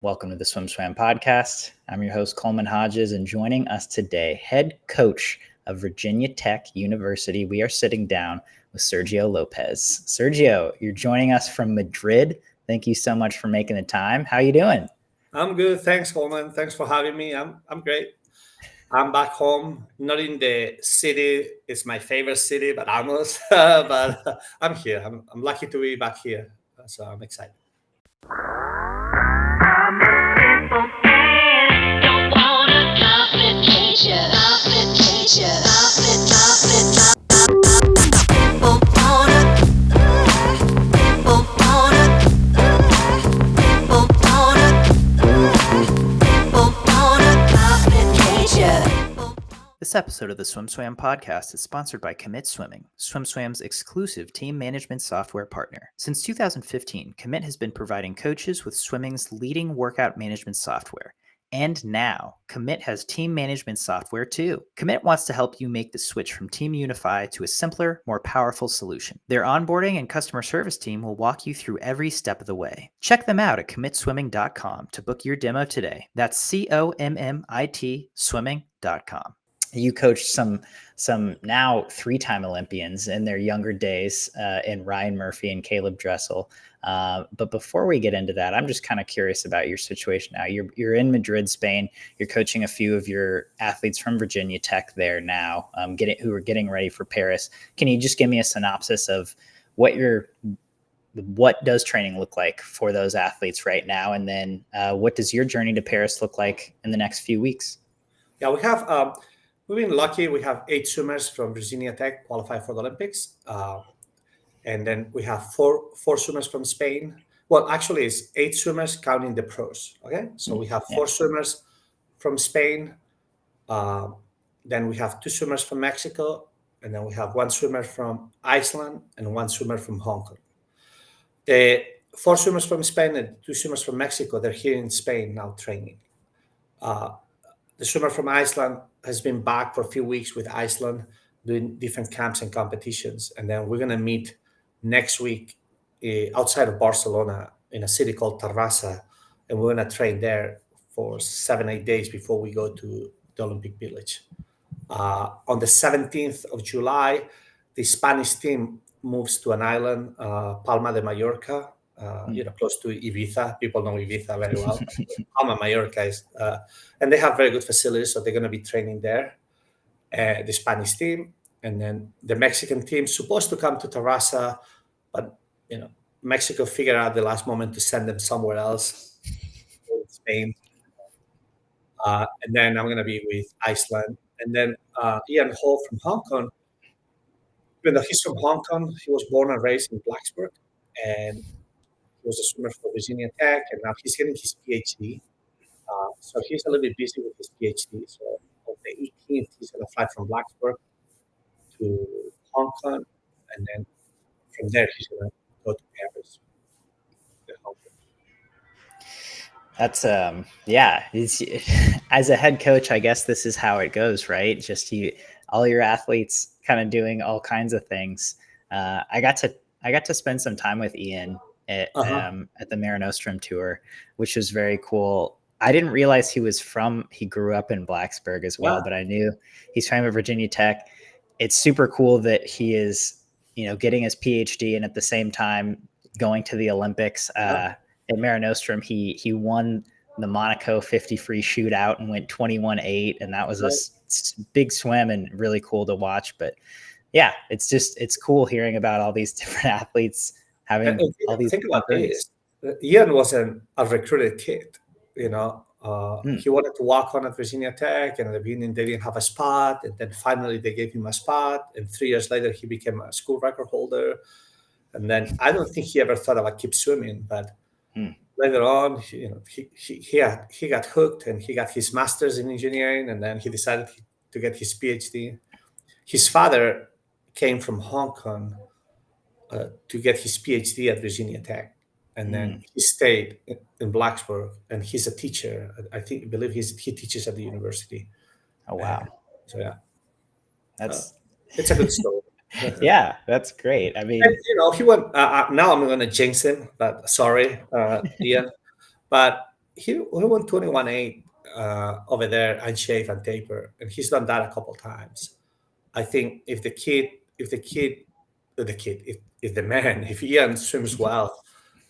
Welcome to the Swim Swam podcast. I'm your host, Coleman Hodges, and joining us today, head coach of Virginia Tech University, we are sitting down with Sergio Lopez. Sergio, you're joining us from Madrid. Thank you so much for making the time. How you doing? I'm good. Thanks, Coleman. Thanks for having me. I'm great. I'm back home, not in the city. It's my favorite city, but almost. But I'm here. I'm lucky to be back here. So I'm excited. This episode of the Swim Swam podcast is sponsored by Commit Swimming, Swim Swam's exclusive team management software partner. Since 2015, Commit has been providing coaches with swimming's leading workout management software. And now, Commit has team management software too. Commit wants to help you make the switch from Team Unify to a simpler, more powerful solution. Their onboarding and customer service team will walk you through every step of the way. Check them out at commitswimming.com to book your demo today. That's COMMIT swimming.com. You coached some now three-time Olympians in their younger days in Ryan Murphy and Caeleb Dressel. But before we get into that, I'm just kind of curious about your situation now. You're in Madrid, Spain. You're coaching a few of your athletes from Virginia Tech there now, who are getting ready for Paris. Can you just give me a synopsis of what does training look like for those athletes right now? And then what does your journey to Paris look like in the next few weeks? Yeah, we have... We've been lucky. We have 8 swimmers from Virginia Tech qualify for the Olympics. And then we have four swimmers from Spain. Well, actually, it's 8 swimmers counting the pros. Okay. So we have 4 swimmers from Spain. Then we have 2 swimmers from Mexico. And then we have 1 swimmer from Iceland and 1 swimmer from Hong Kong. The 4 swimmers from Spain and 2 swimmers from Mexico, they're here in Spain now training. The swimmer from Iceland has been back for a few weeks with Iceland doing different camps and competitions. And then we're going to meet next week outside of Barcelona in a city called Terrassa. And we're going to train there for 7-8 days before we go to the Olympic Village. On the 17th of July, the Spanish team moves to an island, Palma de Mallorca, close to Ibiza. People know Ibiza very well. Palma Mallorca is, and they have very good facilities, so they're going to be training there. The Spanish team, and then the Mexican team supposed to come to Terrassa, but Mexico figured out the last moment to send them somewhere else, in Spain. And then I'm going to be with Iceland, and then Ian Hall from Hong Kong. Even though he's from Hong Kong, he was born and raised in Blacksburg, and he was a swimmer for Virginia Tech, and now he's getting his PhD. So he's a little bit busy with his PhD. So on the 18th, he's going to fly from Blacksburg to Hong Kong, and then from there, he's going to go to Paris. That's as a head coach, I guess this is how it goes, right? Just all your athletes kind of doing all kinds of things. I got to spend some time with Ian at the Mare Nostrum tour, which was very cool. I didn't realize he grew up in Blacksburg as well, but I knew he's from Virginia Tech. It's super cool that he is, getting his PhD and at the same time going to the Olympics. At Mare Nostrum, he won the Monaco 50 free shootout and went 21-8, and that was a big swim and really cool to watch. But yeah, it's cool hearing about all these different athletes having all these. Think about this. Ian wasn't a recruited kid. He wanted to walk on at Virginia Tech, and at the beginning they didn't have a spot, and then finally they gave him a spot, and 3 years later he became a school record holder. And then I don't think he ever thought about keep swimming, but later on, he got hooked, and he got his master's in engineering, and then he decided to get his PhD. His father came from Hong Kong to get his PhD at Virginia Tech. And then he stayed in Blacksburg, and he's a teacher. I believe he teaches at the university. Oh, wow. So, yeah. It's a good story. Yeah, that's great. I mean, and, he went. Now I'm going to jinx him, but sorry, Ian. But he won 21-8 over there, unshave and taper, and he's done that a couple times. I think if the man, if Ian swims well,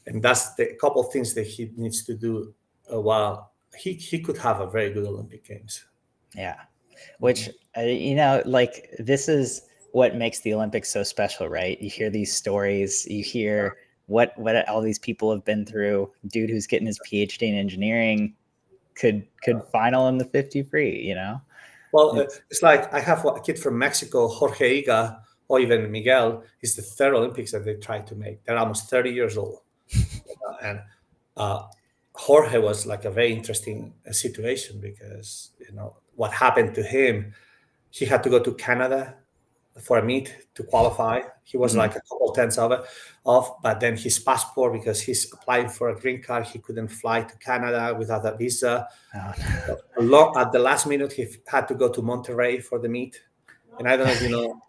and that's the couple things that he needs to do well, he could have a very good Olympic Games. Yeah. Which, you know, like this is what makes the Olympics so special, right? You hear these stories, you hear what all these people have been through. Dude who's getting his PhD in engineering could final in the 50 free, you know? Well, it's like I have a kid from Mexico, Jorge Iga, or even Miguel. It's the third Olympics that they tried to make. They're almost 30 years old. And Jorge was like a very interesting situation because, what happened to him, he had to go to Canada for a meet to qualify. He was like a couple tenths off, but then his passport, because he's applying for a green card, he couldn't fly to Canada without a visa. Oh, At the last minute, he had to go to Monterrey for the meet. And I don't know if you know,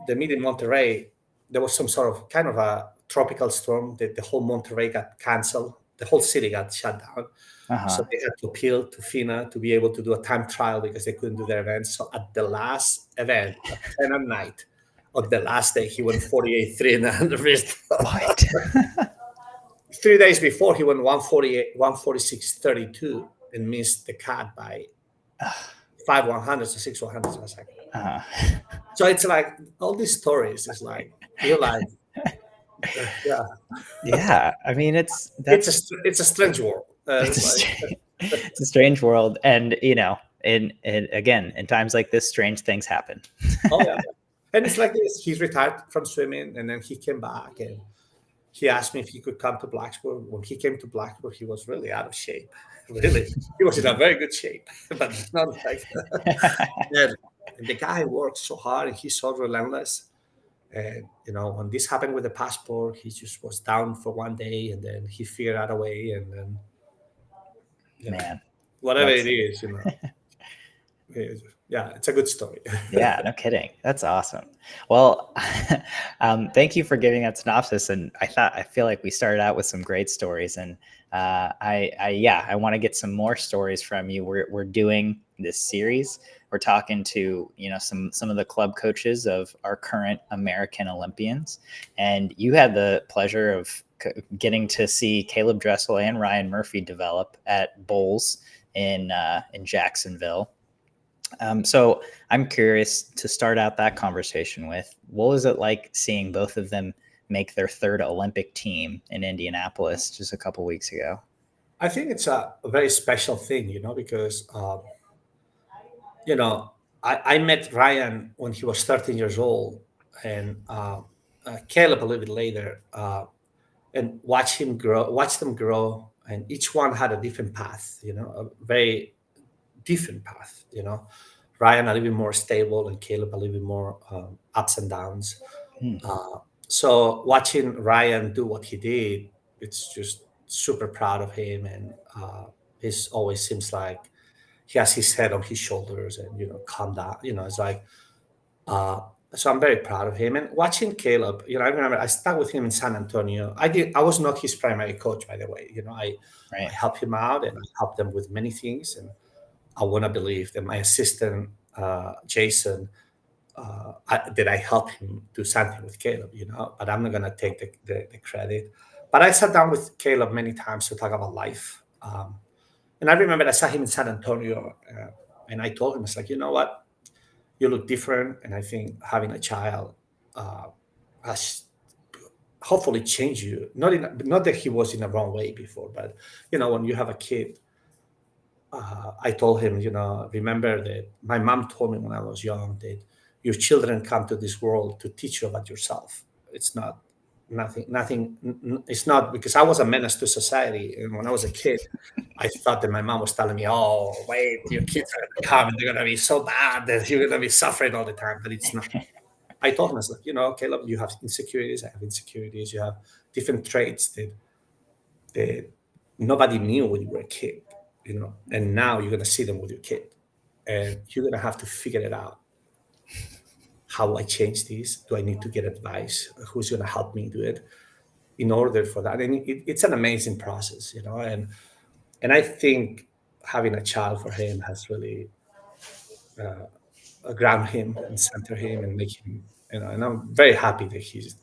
the meet in Monterrey, there was some sort of kind of a tropical storm that the whole Monterrey got canceled. The whole city got shut down. So they had to appeal to FINA to be able to do a time trial because they couldn't do their event. So at the last event, at 10 at night, on the last day, he won 48-3 in the wrist. What? 3 days before, he won 148, 146-32 and missed the cut by 5 100s or 6 100s in a second. So it's like all these stories is like real life. Yeah. Yeah. I mean, it's a strange world. It's a strange world. And, you know, again, in times like this, strange things happen. Oh, yeah. And it's like this. He's retired from swimming, and then he came back, and he asked me if he could come to Blacksburg. When he came to Blacksburg, he was really out of shape. Really, he was in a very good shape, but not like that. And the guy worked so hard, and he's so relentless. And when this happened with the passport, he just was down for one day, and then he figured out a way, and then Man, whatever it is, yeah, it's a good story. Yeah, no kidding. That's awesome. Well, thank you for giving that synopsis. And I feel like we started out with some great stories, and I want to get some more stories from you. We're doing this series. We're talking to some of the club coaches of our current American Olympians, and you had the pleasure of getting to see Caeleb Dressel and Ryan Murphy develop at Bolles in Jacksonville. So I'm curious to start out that conversation with, what was it like seeing both of them make their third Olympic team in Indianapolis just a couple weeks ago? I think it's a very special thing, because, I met Ryan when he was 13 years old, and Caeleb a little bit later, and watch them grow, and each one had a different path, a very different path, Ryan a little bit more stable and Caeleb a little bit more ups and downs. So watching Ryan do what he did, it's just super proud of him, and he's always seems like he has his head on his shoulders and calm down. It's like so I'm very proud of him. And watching Caeleb, I remember I stuck with him in San Antonio. I was not his primary coach, by the way. I helped him out and I helped him with many things, and I want to believe that my assistant, Jason, that I helped him do something with Caeleb, but I'm not going to take the credit. But I sat down with Caeleb many times to talk about life. And I remember I saw him in San Antonio, and I told him, it's like, you know what? You look different. And I think having a child has hopefully changed you. Not that he was in the wrong way before, but, when you have a kid, I told him, remember that my mom told me when I was young that your children come to this world to teach you about yourself. It's not nothing. It's not because I was a menace to society. And when I was a kid, I thought that my mom was telling me, oh, wait, your kids are going to come and they're going to be so bad that you're going to be suffering all the time. But it's not. I told him, I was like, Caeleb, you have insecurities. I have insecurities. You have different traits that nobody knew when you were a kid. And now you're going to see them with your kid, and you're going to have to figure it out. How do I change this? Do I need to get advice? Who's going to help me do it in order for that? And it's an amazing process, and And I think having a child for him has really ground him and center him and make him, and I'm very happy that he's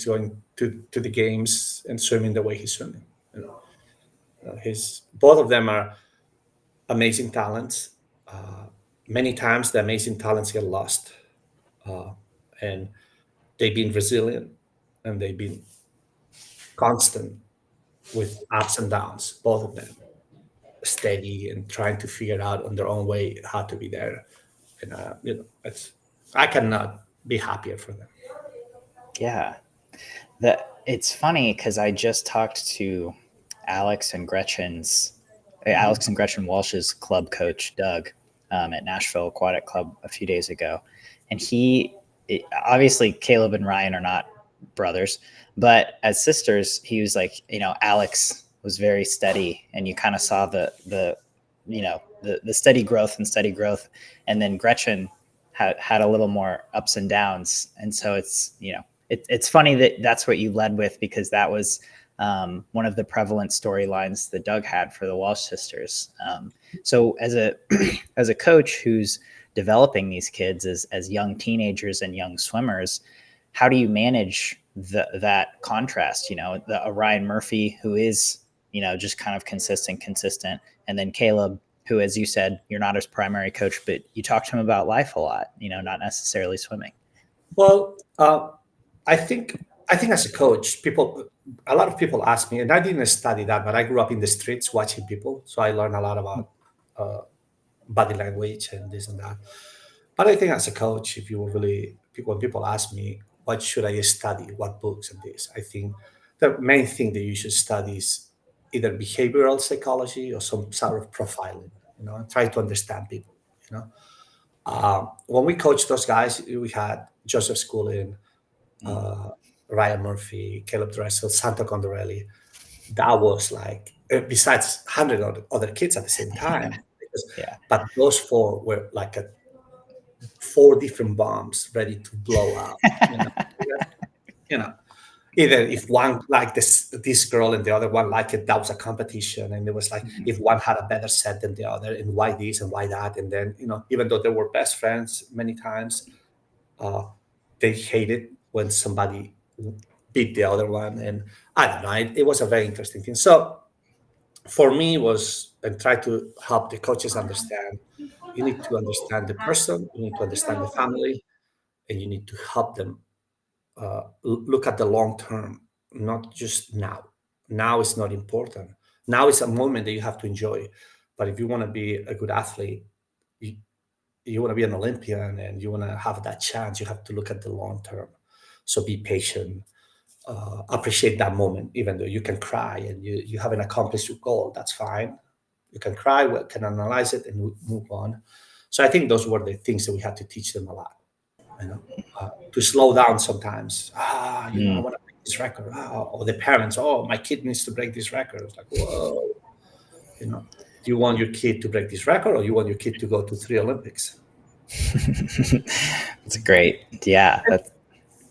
going to the games and swimming the way he's swimming. You know, his both of them are amazing talents. Uh, Many times the amazing talents get lost, uh, and they've been resilient and they've been constant with ups and downs, both of them, steady and trying to figure out on their own way how to be there. And it's I cannot be happier for them. Yeah. It's funny because I just talked to Alex and Gretchen's Mhm. Alex and Gretchen Walsh's club coach Doug at Nashville Aquatic Club a few days ago, and obviously Caeleb and Ryan are not brothers, but as sisters, he was like, Alex was very steady, and you kind of saw the steady growth, and then Gretchen had a little more ups and downs, and so it's funny that that's what you led with, because that was one of the prevalent storylines that Doug had for the Walsh sisters. So as a as a coach who's developing these kids as young teenagers and young swimmers, how do you manage that contrast? A Ryan Murphy who is just kind of consistent, and then Caeleb, who, as you said, you're not his primary coach, but you talk to him about life a lot. Not necessarily swimming. Well, I think as a coach, a lot of people ask me, and I didn't study that, but I grew up in the streets watching people, so I learned a lot about uh, body language and this and that. But I think as a coach, if you really when people ask me what should I study, what books and this, I think the main thing that you should study is either behavioral psychology or some sort of profiling. And try to understand people. You know, when we coached those guys, we had Joseph Schoolin, Mm. uh, Ryan Murphy, Caeleb Dressel, Santo Condorelli. That was like, besides 100 other kids at the same time. Yeah. But those four were like four different bombs ready to blow out. You know, you know. Either if one liked this girl and the other one liked it, that was a competition, and it was like Mhm. if one had a better set than the other, and why this and why that, and then even though they were best friends many times, uh, they hated when somebody beat the other one, and I don't know. It was a very interesting thing. So for me, was and try to help the coaches understand. You need to understand the person, you need to understand the family, and you need to help them look at the long term, not just now. Now is not important. Now is a moment that you have to enjoy. But if you want to be a good athlete, you, you want to be an Olympian and you want to have that chance, you have to look at the long term. So be patient, appreciate that moment, even though you can cry and you haven't accomplished your goal. That's fine. You can cry, we can analyze it, and move on. So I think those were the things that we had to teach them a lot. To slow down sometimes. I Mm. want to break this record. Or the parents, my kid needs to break this record. It's like, whoa, do you want your kid to break this record, or you want your kid to go to 3 Olympics? It's great. Yeah. That's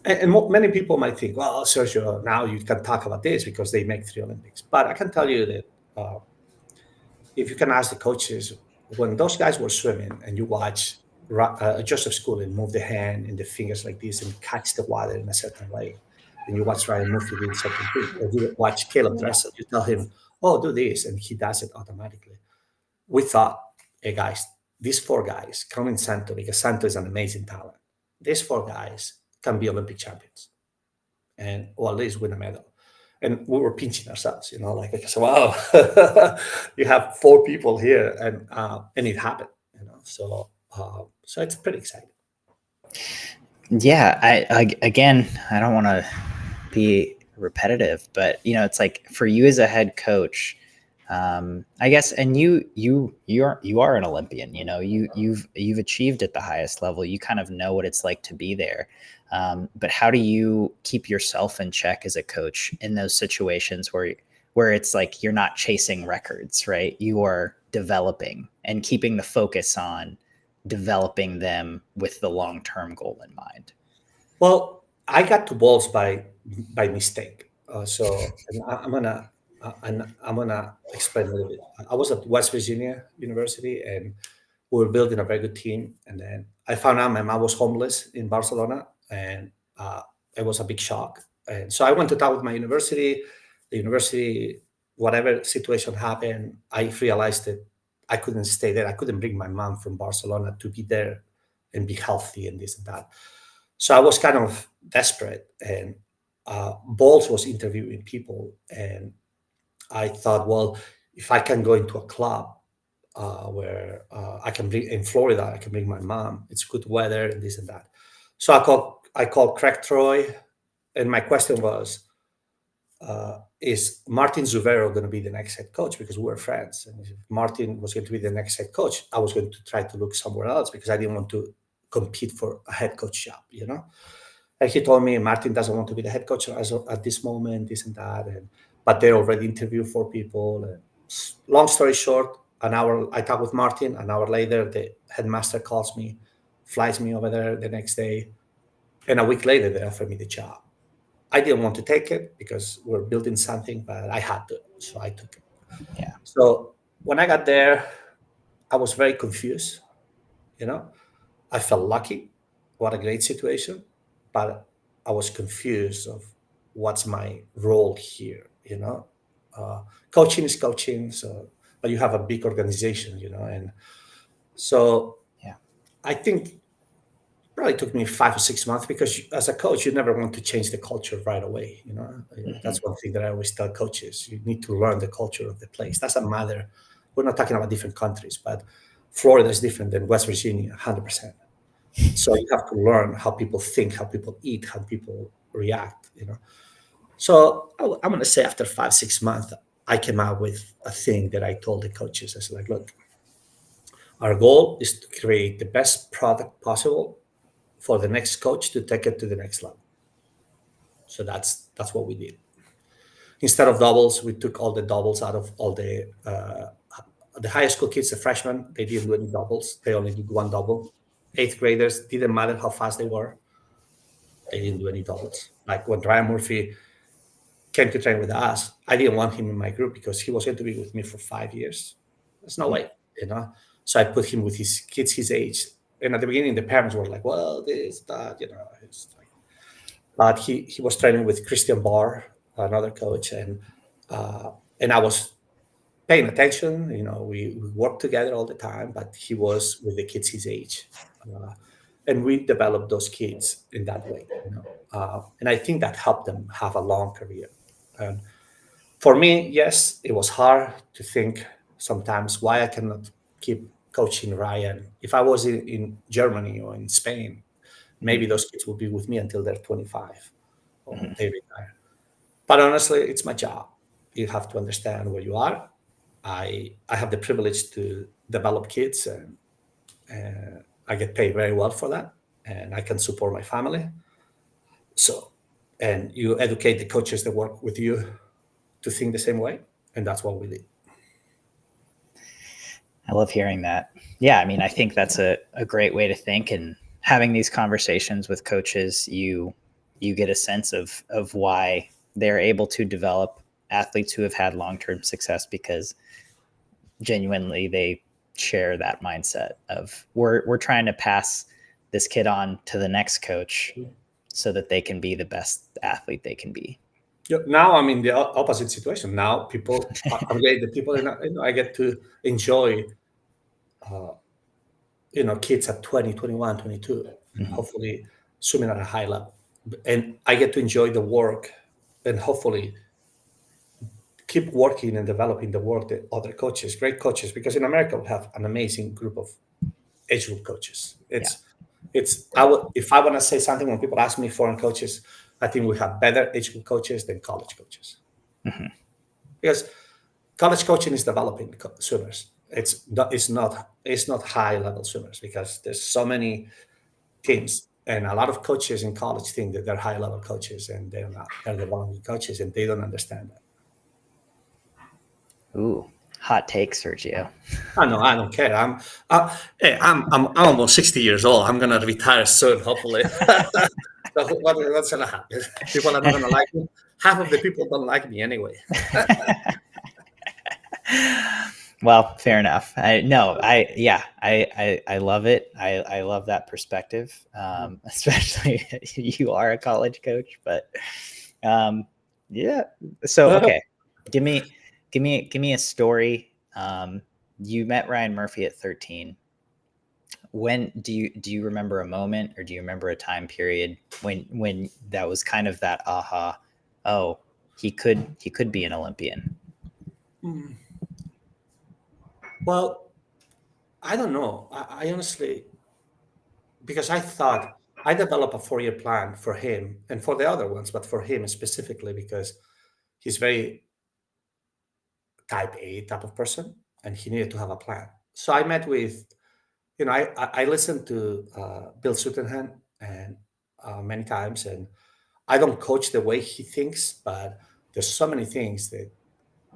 And many people might think, well, Sergio, now you can talk about this because they make 3 Olympics. But I can tell you that if you can ask the coaches, when those guys were swimming and you watch Joseph Schooling move the hand and the fingers like this and catch the water in a certain way, and you watch Ryan Murphy doing certain things, or you watch Caeleb Dressel, you tell him, oh, do this, and he does it automatically. We thought, hey, guys, these four guys come in Santo because Santo is an amazing talent. These four guys can be Olympic champions or at least win a medal. And we were pinching ourselves, like, so wow, you have four people here, and it happened, so it's pretty exciting. Yeah. Again, I don't want to be repetitive, but it's like, for you as a head coach, I guess, and you are an Olympian. You've achieved at the highest level. You kind of know what it's like to be there. But how do you keep yourself in check as a coach in those situations where it's like you're not chasing records, right? You are developing and keeping the focus on developing them with the long-term goal in mind. Well, I got to balls by mistake. So and I'm gonna and I'm gonna explain a little bit. I was at West Virginia University, and we were building a very good team. And then I found out my mom was homeless in Barcelona, and it was a big shock. And so I went to talk with my university. The university, whatever situation happened, I realized that I couldn't stay there. I couldn't bring my mom from Barcelona to be there and be healthy and this and that. So I was kind of desperate, and Bolles was interviewing people, and I thought, well, if I can go into a club where I can bring in Florida, I can bring my mom. It's good weather and this and that. So I called Craig Troy, and my question was, is Martin Zuvero going to be the next head coach? Because we were friends, and if Martin was going to be the next head coach, I was going to try to look somewhere else because I didn't want to compete for a head coach job, And he told me Martin doesn't want to be the head coach at this moment, this and that, but they already interviewed 4 people. And long story short, an hour I talked with Martin. An hour later, the headmaster calls me, flies me over there the next day, and a week later they offered me the job. I didn't want to take it because we're building something, but I had to, so I took it. Yeah. So when I got there, I was very confused. I felt lucky. What a great situation, but I was confused of what's my role here. Coaching is coaching, but you have a big organization, and so Yeah. I think it probably took me 5 or 6 months because as a coach, you never want to change the culture right away. That's one thing that I always tell coaches: you need to learn the culture of the place. Doesn't matter. We're not talking about different countries, but Florida is different than West Virginia, 100%. So you have to learn how people think, how people eat, how people react. So I'm going to say after 5, 6 months, I came out with a thing that I told the coaches. I said, look, our goal is to create the best product possible for the next coach to take it to the next level. So that's what we did. Instead of doubles, we took all the doubles out of all the high school kids, the freshmen. They didn't do any doubles. They only did one double. 8th graders, didn't matter how fast they were. They didn't do any doubles. Like when Ryan Murphy came to train with us, I didn't want him in my group because he was going to be with me for 5 years. There's no way, So I put him with his kids his age. And at the beginning, the parents were like, well, this, that, It's like, but he was training with Christian Barr, another coach, and I was paying attention. We worked together all the time, but he was with the kids his age. And we developed those kids in that way, and I think that helped them have a long career. And for me, yes, it was hard to think sometimes why I cannot keep coaching Ryan. If I was in Germany or in Spain, maybe those kids will be with me until they're 25 or they retire. But honestly, it's my job. You have to understand where you are. I have the privilege to develop kids, and I get paid very well for that, and I can support my family. So, and you educate the coaches that work with you to think the same way, and that's what we did. I love hearing that. Yeah, I mean, I think that's a great way to think, and having these conversations with coaches, you get a sense of why they're able to develop athletes who have had long-term success, because genuinely they share that mindset of we're trying to pass this kid on to the next coach so that they can be the best athlete they can be. Now I'm in the opposite situation. Now people, I'm getting the people, I get to enjoy, kids at 20, 21, 22, hopefully swimming at a high level. And I get to enjoy the work and hopefully keep working and developing the work that other coaches, great coaches, because in America we have an amazing group of age group coaches. If I want to say something, when people ask me foreign coaches, I think we have better age group coaches than college coaches. Because college coaching is developing swimmers. It's not high level swimmers, because there's so many teams, and a lot of coaches in college think that they're high level coaches, and they're not. They're developing coaches, and they don't understand that. Ooh, hot take, Sergio. I don't care. I'm almost 60 years old. I'm gonna retire soon, hopefully. So what's gonna happen? People are not gonna like me. Half of the people don't like me anyway. Well, fair enough. I love it. I love that perspective. Especially you are a college coach, but um, yeah. So okay, give me a story. You met Ryan Murphy at 13. When do you remember a moment, or do you remember a time period when that was kind of that aha? Oh, he could be an Olympian. Mm. Well, I don't know. I honestly, because I thought I developed a 4-year plan for him and for the other ones, but for him specifically because he's very type A type of person, and he needed to have a plan. So I met with, I listened to Bill Sutherland and many times, and I don't coach the way he thinks, but there's so many things that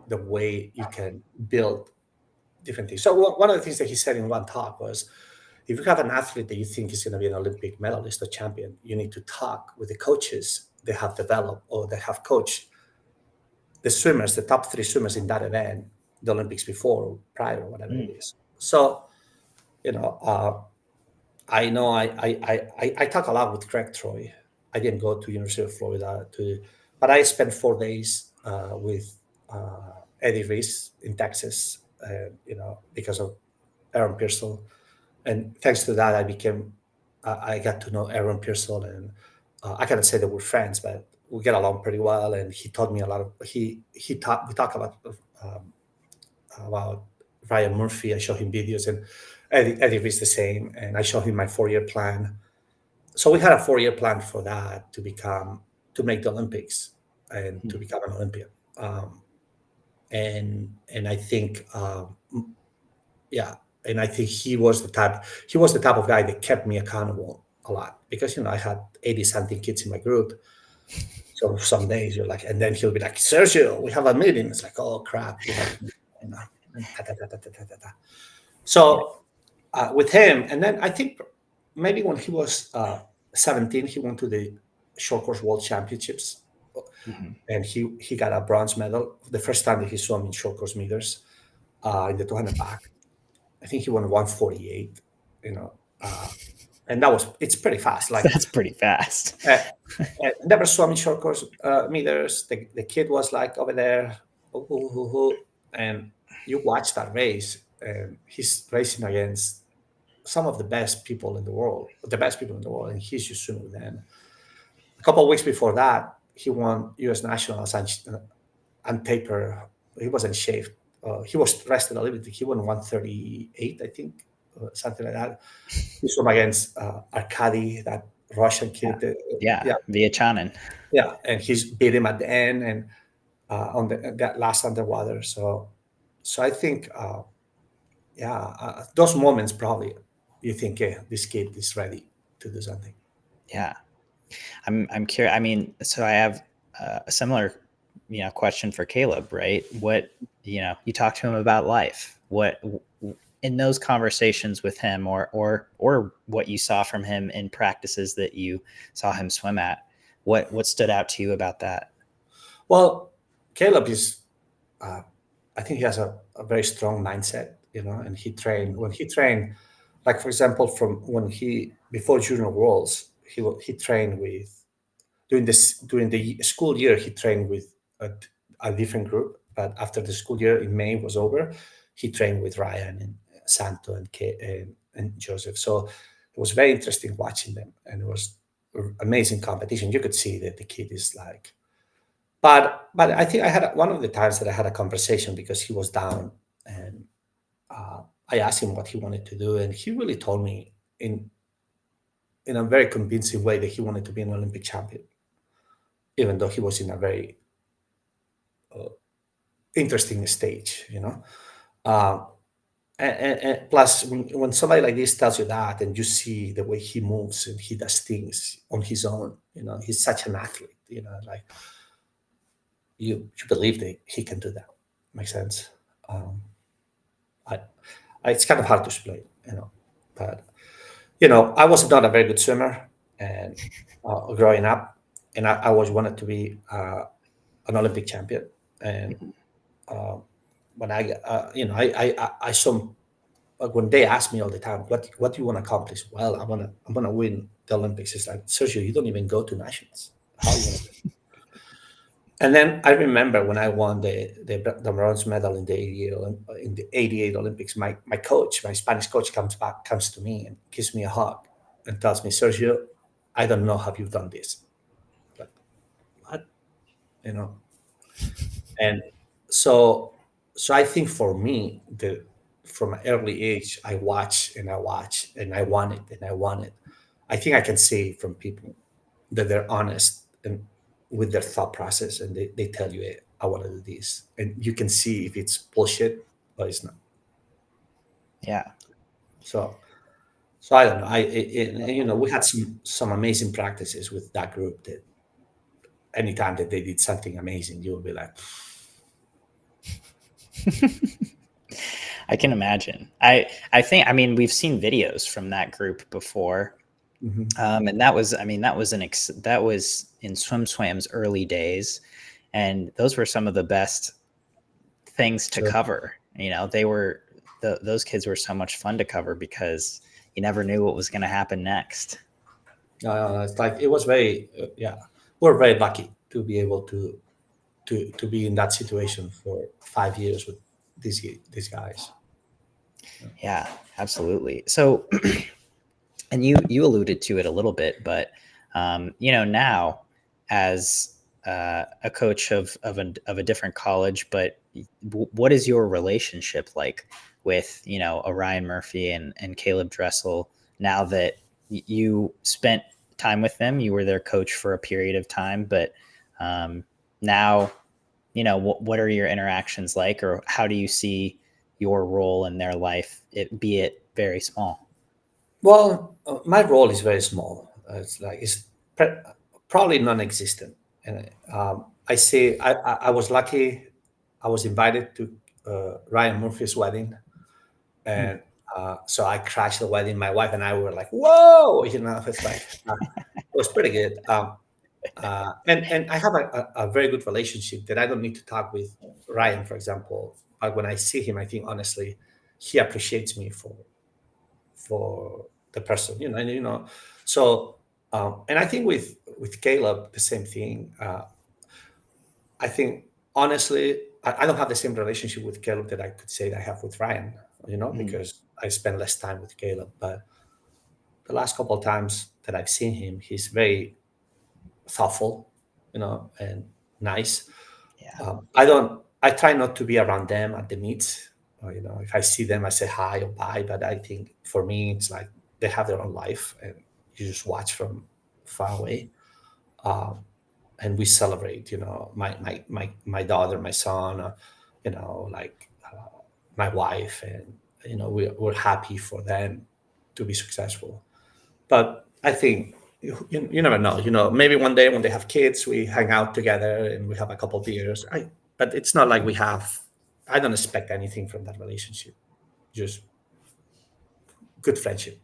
the way you can build different things. So one of the things that he said in one talk was, if you have an athlete that you think is going to be an Olympic medalist or champion, you need to talk with the coaches they have developed or they have coached the swimmers, the top 3 swimmers in that event, the Olympics before or prior, or whatever it is. So, you know, I know I talk a lot with Craig Troy. I didn't go to University of Florida but I spent 4 days with Eddie Reese in Texas, because of Aaron Pearsall. And thanks to that, I got to know Aaron Pearsall, and I cannot say that we're friends, but we get along pretty well. And he taught me a lot of, we talk about Ryan Murphy. I show him videos, and Eddie Reese the same. And I show him my 4-year plan. So we had a 4-year plan for that to make the Olympics and to become an Olympian. And I think, yeah, and I think he was the type of guy that kept me accountable a lot, because I had 80 something kids in my group. So some days you're like, and then he'll be like, Sergio, we have a meeting. It's like, oh crap, ta, ta, ta, ta, ta, ta, ta. So with him, and then I think maybe when he was 17, he went to the short course world championships, and he got a bronze medal the first time that he swam in short course meters in the 200 back. I think he won 148, and it's pretty fast. Like, That's pretty fast. never swam in short course meters. The kid was like over there, and you watch that race, and he's racing against some of the best people in the world, and he's just swimming with them. A couple of weeks before that, he won U.S. nationals on paper. He wasn't shaved. He was rested a little bit. He won 138, I think, something like that. He swam against Arkady, that Russian kid. Yeah. Viachanin. Yeah, and he's beat him at the end and on that last underwater. So I think, those moments probably you think, yeah, this kid is ready to do something. Yeah, I'm curious. I mean, so I have a similar, question for Caeleb, right? What, you talk to him about life. What in those conversations with him, or what you saw from him in practices that you saw him swim at, what stood out to you about that? Well, Caeleb is, I think he has a very strong mindset, and when he trained, like for example, from before Junior Worlds, he trained with, during the school year, he trained with a different group, but after the school year in May was over, he trained with Ryan and Santo and Joseph. So it was very interesting watching them, and it was amazing competition. You could see that the kid is like, but I think I had one of the times that I had a conversation because he was down, and I asked him what he wanted to do, and he really told me in a very convincing way that he wanted to be an Olympic champion, even though he was in a very interesting stage, and plus, when somebody like this tells you that, and you see the way he moves and he does things on his own, he's such an athlete, like you believe that he can do that. Makes sense. It's kind of hard to explain, but I was not a very good swimmer, and growing up, and I always wanted to be an Olympic champion. And uh, when I saw, like, when they ask me all the time, what do you want to accomplish? Well, I'm gonna win the Olympics. It's like, Sergio, you don't even go to nationals. How you gonna? And then I remember when I won the bronze medal in the '88 Olympics. My coach, my Spanish coach, comes to me and gives me a hug and tells me, Sergio, I don't know how you've done this. Like, what? You know. And so I think for me, from an early age, I watch and I watch and I want it and I want it. I think I can see from people that they're honest and with their thought process, and they tell you, hey, I want to do this, and you can see if it's bullshit or it's not. Yeah. So I don't know. We had some amazing practices with that group. That anytime that they did something amazing, you would be like, I can imagine. Think, I mean, we've seen videos from that group before. And that was that was in SwimSwam's early days, and those were some of the best things to sure. cover. Those kids were so much fun to cover because you never knew what was going to happen next. It's like it was very, yeah. We're very lucky to be able to be in that situation for 5 years with these guys. Yeah, absolutely. So, and you alluded to it a little bit, but now as a coach of a different college, but what is your relationship like with a Ryan Murphy and Caeleb Dressel now that you spent time with them? You were their coach for a period of time, but now what are your interactions like, or how do you see your role in their life, be it very small? Well, my role is very small. It's probably non-existent, and I say I was lucky. I was invited to Ryan Murphy's wedding, Hmm. and so I crashed the wedding. My wife and I were like, "Whoa!" It's like it was pretty good. And I have a very good relationship that I don't need to talk with Ryan, for example. But when I see him, I think honestly, he appreciates me for the person, So, and I think with Caleb, the same thing. I think honestly, I don't have the same relationship with Caleb that I could say that I have with Ryan, Hmm. because I spend less time with Caleb. But the last couple of times that I've seen him, he's very thoughtful, and nice. Yeah. I try not to be around them at the meets. If I see them, I say hi or bye. But I think for me, it's like they have their own life, and you just watch from far away. Um, and we celebrate. My daughter, my son, my wife, and we're happy for them to be successful. But I think you never know. Maybe one day when they have kids, we hang out together and we have a couple beers. But it's not like we have. I don't expect anything from that relationship. Just good friendship.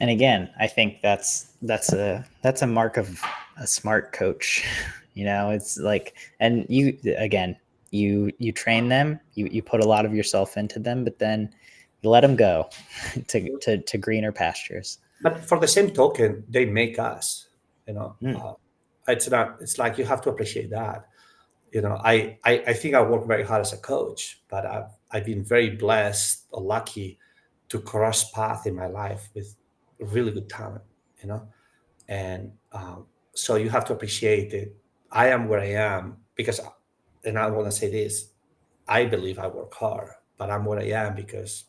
And again, I think that's a mark of a smart coach. It's like, and you train them, you put a lot of yourself into them, but then you let them go to greener pastures. But for the same token, they make us. You know, Mm. uh, it's not. It's like you have to appreciate that. I think I work very hard as a coach, but I've been very blessed or lucky to cross path in my life with really good talent. You know, and so you have to appreciate that I am where I am because, and I want to say this, I believe I work hard, but I'm where I am because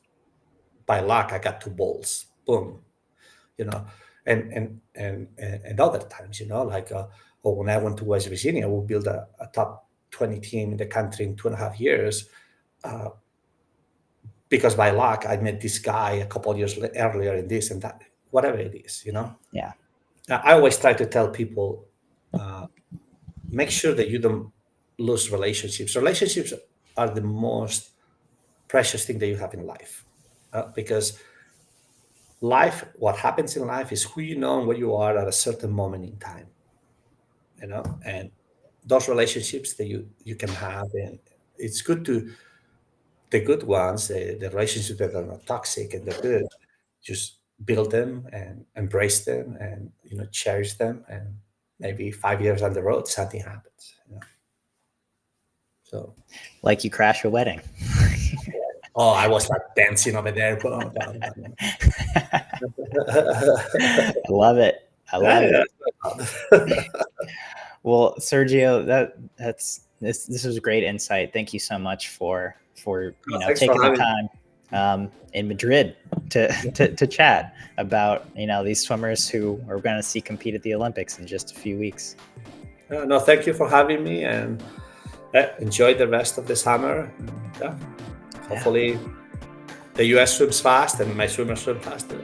by luck I got two balls, boom, you know, and other times, like or when I went to West Virginia, we built a top 20 team in the country in 2.5 years. Uh, because by luck I met this guy a couple of years earlier in this and that, whatever it is. Yeah. I always try to tell people, uh, make sure that you don't lose relationships. Relationships are the most precious thing that you have in life, because life, what happens in life is who you know and where you are at a certain moment in time, and those relationships that you can have, and it's good to the good ones, the relationships that are not toxic and they're good, just build them and embrace them and cherish them, and maybe 5 years down the road something happens. So Like you crash a wedding. oh, I was like dancing over there. Boom, boom, boom. I love it. I love it. Well, Sergio, this was great insight. Thank you so much for taking the time in Madrid to chat about these swimmers who are going to see compete at the Olympics in just a few weeks. No, thank you for having me, and enjoy the rest of the summer. Hopefully the US swims fast and my swimmers swim faster.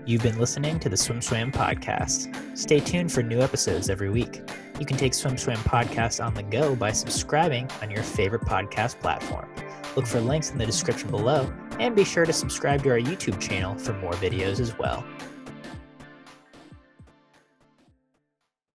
You've been listening to the Swim Swam podcast. Stay tuned for new episodes every week. You can take Swim Swam podcast on the go by subscribing on your favorite podcast platform. Look for links in the description below, and be sure to subscribe to our YouTube channel for more videos as well.